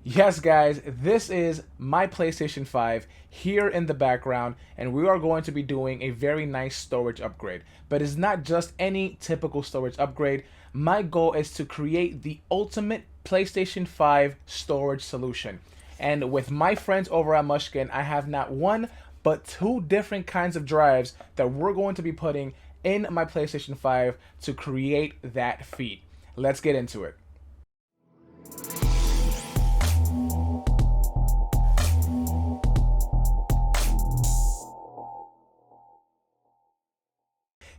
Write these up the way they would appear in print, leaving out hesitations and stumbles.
Yes, guys, this is my PlayStation 5 here in the background, and we are going to be doing a very nice storage upgrade. But it's not just any typical storage upgrade. My goal is to create the ultimate PlayStation 5 storage solution. And with my friends over at Mushkin, I have not one, but two different kinds of drives that we're going to be putting in my PlayStation 5 to create that feat. Let's get into it.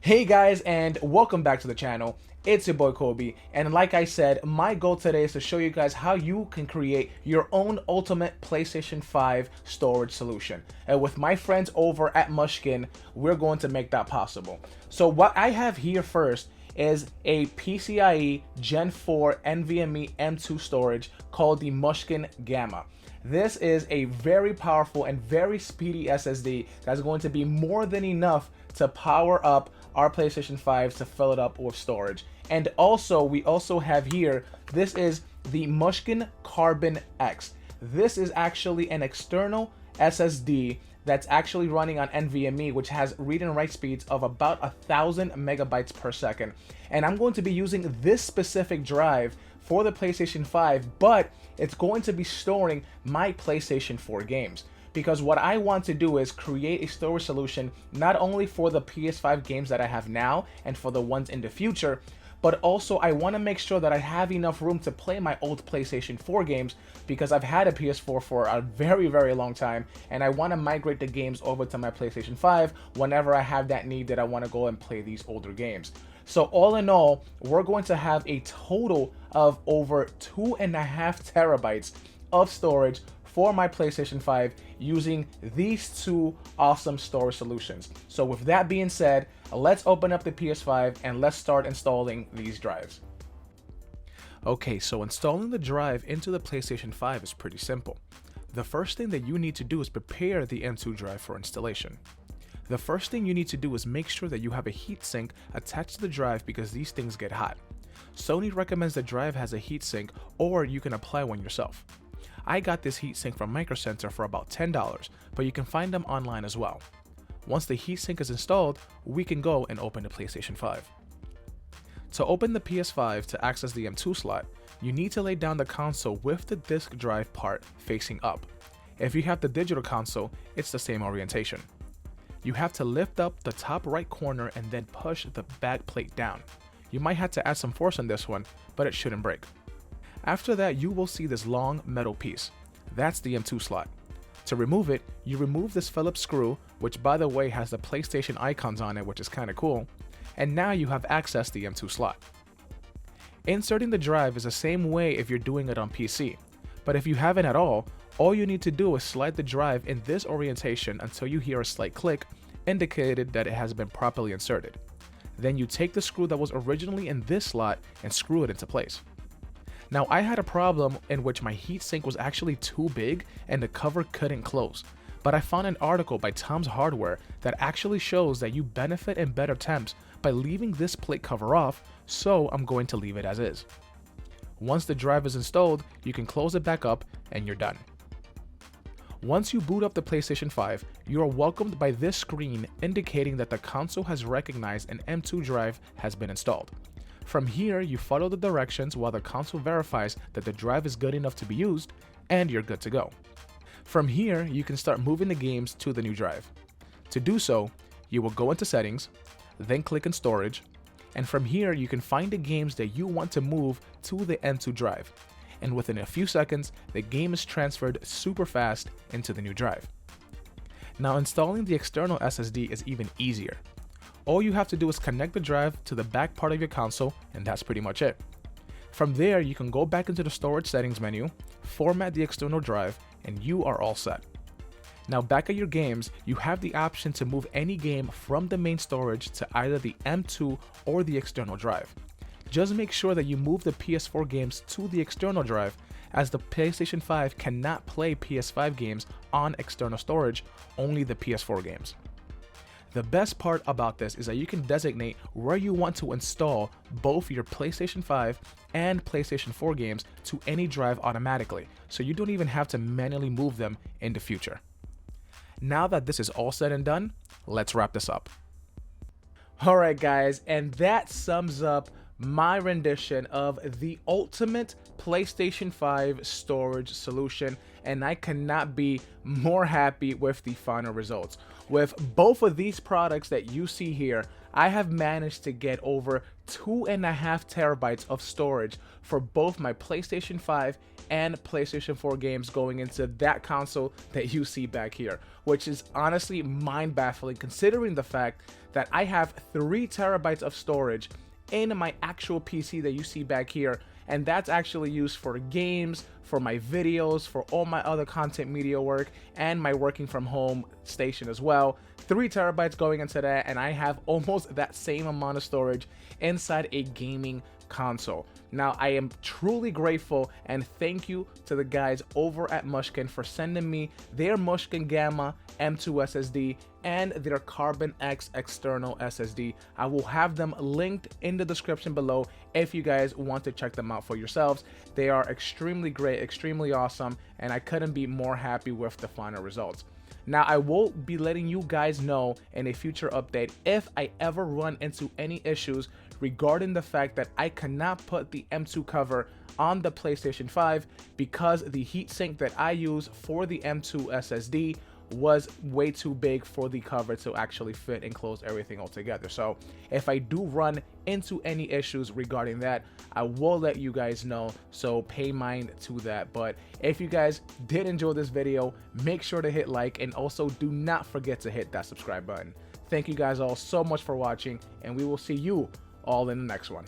Hey guys, and welcome back to the channel. It's your boy Kobe, and like I said, my goal today is to show you guys how you can create your own ultimate PlayStation 5 storage solution. And with my friends over at Mushkin, we're going to make that possible. So what I have here first is a PCIe Gen 4 NVMe M2 storage called the Mushkin Gamma. This is a very powerful and very speedy SSD that's going to be more than enough to power up our PlayStation 5 to fill it up with storage. And also, we also have here, this is the Mushkin Carbon X. This is actually an external SSD that's actually running on NVMe, which has read and write speeds of about 1,000 megabytes per second. And I'm going to be using this specific drive for the PlayStation 5, but it's going to be storing my PlayStation 4 games. Because what I want to do is create a storage solution not only for the PS5 games that I have now and for the ones in the future, but also I want to make sure that I have enough room to play my old PlayStation 4 games, because I've had a PS4 for a very, very long time, and I want to migrate the games over to my PlayStation 5 whenever I have that need that I want to go and play these older games. So all in all, we're going to have a total of over 2.5 terabytes of storage for my PlayStation 5 using these two awesome storage solutions. So with that being said, let's open up the PS5 and let's start installing these drives. Okay, so installing the drive into the PlayStation 5 is pretty simple. The first thing that you need to do is prepare the M2 drive for installation. The first thing you need to do is make sure that you have a heatsink attached to the drive, because these things get hot. Sony recommends the drive has a heatsink, or you can apply one yourself. I got this heatsink from Micro Center for about $10, but you can find them online as well. Once the heatsink is installed, we can go and open the PlayStation 5. To open the PS5 to access the M2 slot, you need to lay down the console with the disk drive part facing up. If you have the digital console, it's the same orientation. You have to lift up the top right corner and then push the back plate down. You might have to add some force on this one, but it shouldn't break. After that, you will see this long metal piece. That's the M2 slot. To remove it, you remove this Phillips screw, which by the way has the PlayStation icons on it, which is kind of cool, and now you have access to the M2 slot. Inserting the drive is the same way if you're doing it on PC, but if you haven't at all you need to do is slide the drive in this orientation until you hear a slight click, indicated that it has been properly inserted. Then you take the screw that was originally in this slot and screw it into place. Now, I had a problem in which my heatsink was actually too big and the cover couldn't close, but I found an article by Tom's Hardware that actually shows that you benefit in better temps by leaving this plate cover off, so I'm going to leave it as is. Once the drive is installed, you can close it back up and you're done. Once you boot up the PlayStation 5, you are welcomed by this screen indicating that the console has recognized an M2 drive has been installed. From here, you follow the directions while the console verifies that the drive is good enough to be used, and you're good to go. From here, you can start moving the games to the new drive. To do so, you will go into Settings, then click on Storage, and from here you can find the games that you want to move to the M2 drive. And within a few seconds, the game is transferred super fast into the new drive. Now, installing the external SSD is even easier. All you have to do is connect the drive to the back part of your console, and that's pretty much it. From there, you can go back into the storage settings menu, format the external drive, and you are all set. Now, back at your games, you have the option to move any game from the main storage to either the M2 or the external drive. Just make sure that you move the PS4 games to the external drive, as the PlayStation 5 cannot play PS5 games on external storage, only the PS4 games. The best part about this is that you can designate where you want to install both your PlayStation 5 and PlayStation 4 games to any drive automatically, so you don't even have to manually move them in the future. Now that this is all said and done, let's wrap this up. Alright guys, and that sums up my rendition of the ultimate PlayStation 5 storage solution, and I cannot be more happy with the final results. With both of these products that you see here, I have managed to get over 2.5 terabytes of storage for both my PlayStation 5 and PlayStation 4 games going into that console that you see back here, which is honestly mind-baffling considering the fact that I have 3 terabytes of storage in my actual PC that you see back here, and that's actually used for games, for my videos, for all my other content media work, and my working from home station as well. 3 terabytes going into that, and I have almost that same amount of storage inside a gaming console. Now, I am truly grateful and thank you to the guys over at Mushkin for sending me their Mushkin Gamma M2 SSD and their Carbon X external SSD. I will have them linked in the description below if you guys want to check them out for yourselves. They are extremely great, extremely awesome, and I couldn't be more happy with the final results. Now, I will be letting you guys know in a future update if I ever run into any issues regarding the fact that I cannot put the M2 cover on the PlayStation 5 because the heatsink that I use for the M2 SSD was way too big for the cover to actually fit and close everything all together. So if I do run into any issues regarding that, I will let you guys know, so pay mind to that. But if you guys did enjoy this video, make sure to hit like and also do not forget to hit that subscribe button. Thank you guys all so much for watching, and we will see you all in the next one.